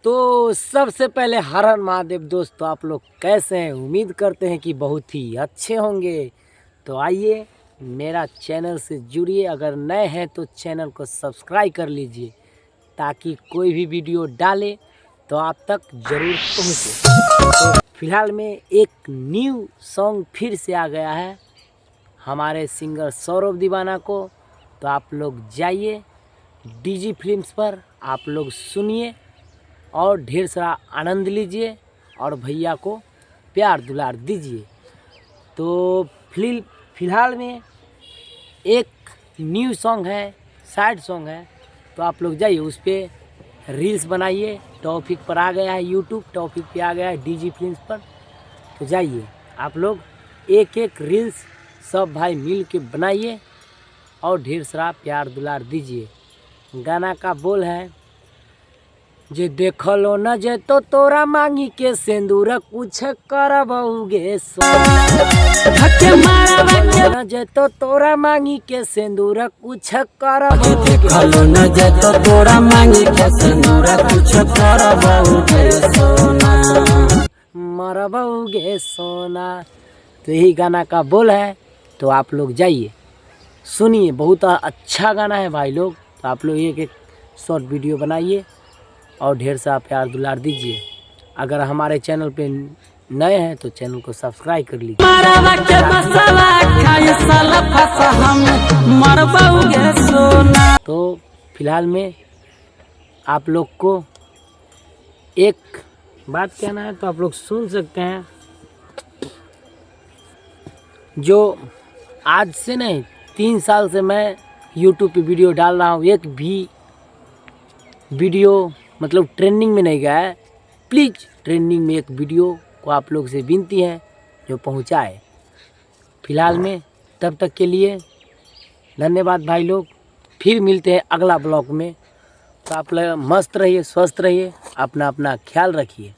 तो सबसे पहले हर हर महादेव दोस्तों, आप लोग कैसे हैं? उम्मीद करते हैं कि बहुत ही अच्छे होंगे। तो आइए मेरा चैनल से जुड़िए। अगर नए हैं तो चैनल को सब्सक्राइब कर लीजिए ताकि कोई भी वीडियो डाले तो आप तक ज़रूर पहुँचे। तो फिलहाल में एक न्यू सॉन्ग फिर से आ गया है हमारे सिंगर सौरभ दीवाना को। तो आप लोग जाइए डीजी फिल्म्स पर, आप लोग सुनिए और ढेर सारा आनंद लीजिए और भैया को प्यार दुलार दीजिए। तो फिलहाल में एक न्यू सॉन्ग है, सैड सॉन्ग है। तो आप लोग जाइए उस पर रील्स बनाइए। टॉपिक पर आ गया है, यूट्यूब टॉपिक पे आ गया है डीजी फिल्म्स पर। तो जाइए आप लोग एक एक रील्स सब भाई मिल के बनाइए और ढेर सारा प्यार दुलार दीजिए। गाना का बोल है, जे देखलो न जे तो तोरा मांगी के सिंदूर कुछ करबहुगे न जे तो तोरा मांगी के सिंदूर कुछ करबहुगे देखलो न जे तो तोरा मांगी के सिंदूर कुछ करबहुगे सोना मरबहुगे सोना। तो यही गाना का बोल है। तो आप लोग जाइए सुनिए, बहुत अच्छा गाना है भाई लोग। तो आप लोग एक एक शॉर्ट वीडियो बनाइए और ढेर सारा प्यार दुलार दीजिए। अगर हमारे चैनल पे नए हैं तो चैनल को सब्सक्राइब कर लीजिए। तो फिलहाल में आप लोग को एक बात कहना है तो आप लोग सुन सकते हैं। जो आज से नहीं 3 साल से मैं यूट्यूब पे वीडियो डाल रहा हूँ, एक भी वीडियो मतलब ट्रेंडिंग में नहीं गया है। प्लीज़ ट्रेंडिंग में एक वीडियो को आप लोग से विनती है जो पहुंचाए। फिलहाल में तब तक के लिए धन्यवाद भाई लोग। फिर मिलते हैं अगला ब्लॉग में। तो आप लोग मस्त रहिए, स्वस्थ रहिए, अपना ख्याल रखिए।